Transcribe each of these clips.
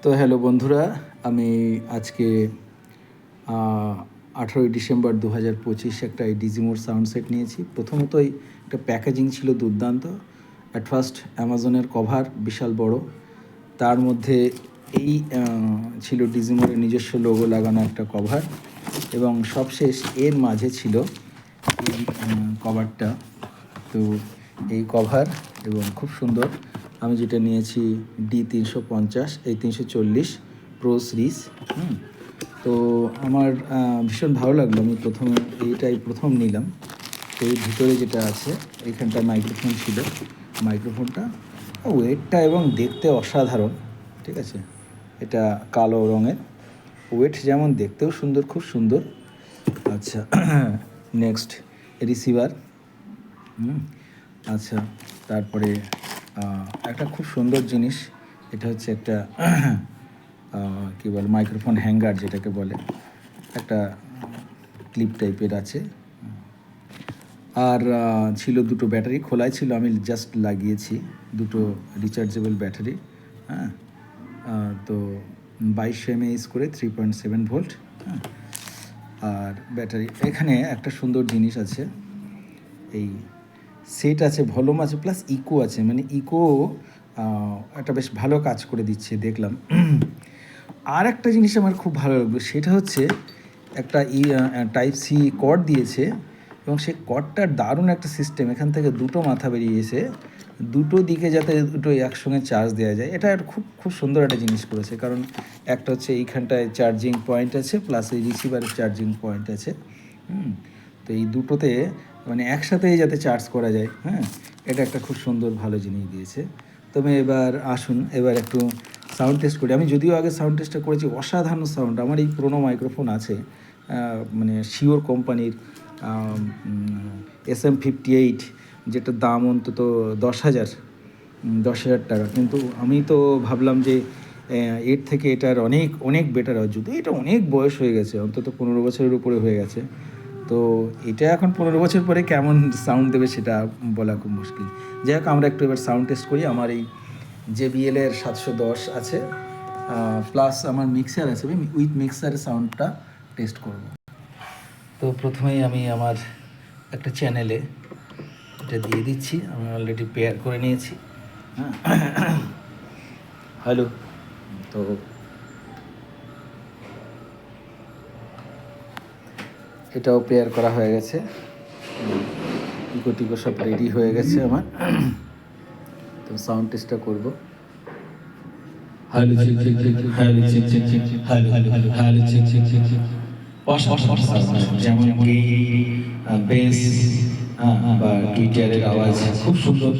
তো হ্যালো বন্ধুরা, আমি আজকে 18ই ডিসেম্বর 2025 একটা এই ডিজিমোর সাউন্ড সেট নিয়েছি। প্রথমতই একটা প্যাকেজিং ছিল দুর্দান্ত। অ্যাট ফার্স্ট অ্যামাজনের কভার বিশাল বড়, তার মধ্যে এই ছিল ডিজিমোরের নিজস্ব লোগো লাগানো একটা কভার, এবং সবশেষ এর মাঝে ছিল এই কভারটা। তো এই কভার এবং খুব সুন্দর। আমি যেটা নিয়েছি D350, এই 340 প্রো সিরিজ। তো আমার ভীষণ ভালো লাগলো। আমি এইটাই প্রথম নিলাম। তো এর ভিতরে যেটা আছে, এইখানটা মাইক্রোফোন ছিল। মাইক্রোফোনটা ওয়েটটা এবং দেখতে অসাধারণ, ঠিক আছে। এটা কালো রঙের, ওয়েট যেমন দেখতেও সুন্দর, খুব সুন্দর। আচ্ছা, নেক্সট রিসিভার। আচ্ছা, তারপরে একটা খুব সুন্দর জিনিস, এটা হচ্ছে একটা কী বলে মাইক্রোফোন হ্যাঙ্গার যেটাকে বলে, একটা ক্লিপ টাইপের আছে। আর ছিল দুটো ব্যাটারি, খোলাই ছিল, আমি জাস্ট লাগিয়েছি। দুটো রিচার্জেবল ব্যাটারি, হ্যাঁ। তো 2200 mAh করে 3.7 ভোল্ট, হ্যাঁ। আর ব্যাটারি, এখানে একটা সুন্দর জিনিস আছে, এই সেট আছে, ভলিউম আছে, প্লাস ইকো আছে। মানে ইকো একটা বেশ ভালো কাজ করে দিচ্ছে দেখলাম। আর একটা জিনিস আমার খুব ভালো লাগলো, সেটা হচ্ছে একটা টাইপ সি কর্ড দিয়েছে, এবং সেই কর্ডটার দারুণ একটা সিস্টেম। এখান থেকে দুটো মাথা বেরিয়েছে, দুটো দিকে যাতে দুটো একসঙ্গে চার্জ দেওয়া যায়। এটা খুব খুব সুন্দর একটা জিনিস করেছে, কারণ একটা হচ্ছে এইখানটায় চার্জিং পয়েন্ট আছে, প্লাস এই রিসিভারের চার্জিং পয়েন্ট আছে। তো এই দুটোতে মানে একসাথেই যাতে চার্জ করা যায়, হ্যাঁ। এটা একটা খুব সুন্দর ভালো জিনিস দিয়েছে। তবে এবার আসুন, এবার একটু সাউন্ড টেস্ট করি। আমি যদিও আগে সাউন্ড টেস্টটা করেছি, অসাধারণ সাউন্ড। আমার এই পুরোনো মাইক্রোফোন আছে, মানে শিওর কোম্পানির SM58, যেটার দাম অন্তত 10,000 টাকা। কিন্তু আমি তো ভাবলাম যে এর থেকে এটার অনেক অনেক বেটার হয়, যদিও এটা অনেক বয়স হয়ে গেছে, অন্তত 15 বছরের উপরে হয়ে গেছে। তো এটা এখন 15 বছর পরে কেমন সাউন্ড দেবে সেটা বলা খুব মুশকিল। যাই হোক, আমরা একটু এবার সাউন্ড টেস্ট করি। আমার এই JBL এর 710 আছে, প্লাস আমার মিক্সার আছে, আমি উইথ মিক্সারের সাউন্ডটা টেস্ট করব। তো প্রথমেই আমি আমার একটা চ্যানেলে এটা দিয়ে দিচ্ছি, আমি অলরেডি পেয়ার করে নিয়েছি, হ্যাঁ। হ্যালো, তো এটাও পেয়ার করা হয়ে গেছে, ইকো টিকো সব রেডি হয়ে গেছে আমার। তো সাউন্ড টেস্টটা করবো। Hello check check check, hello check check check, hello hello hello, hello check check check check. যেমন বেস বা গিটারের আওয়াজ খুব সুন্দর,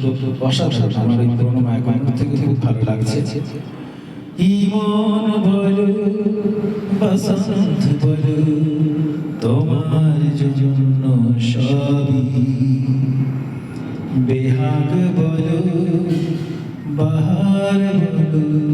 অসাধারণ। আমার এই পুরোনো মাইক্রোফোন থেকে খুব ভালো লাগছে। ইমন বলো বসন্ত বলো, তোমার জন্য সবই, বেহাগ বলো বাহার বলো,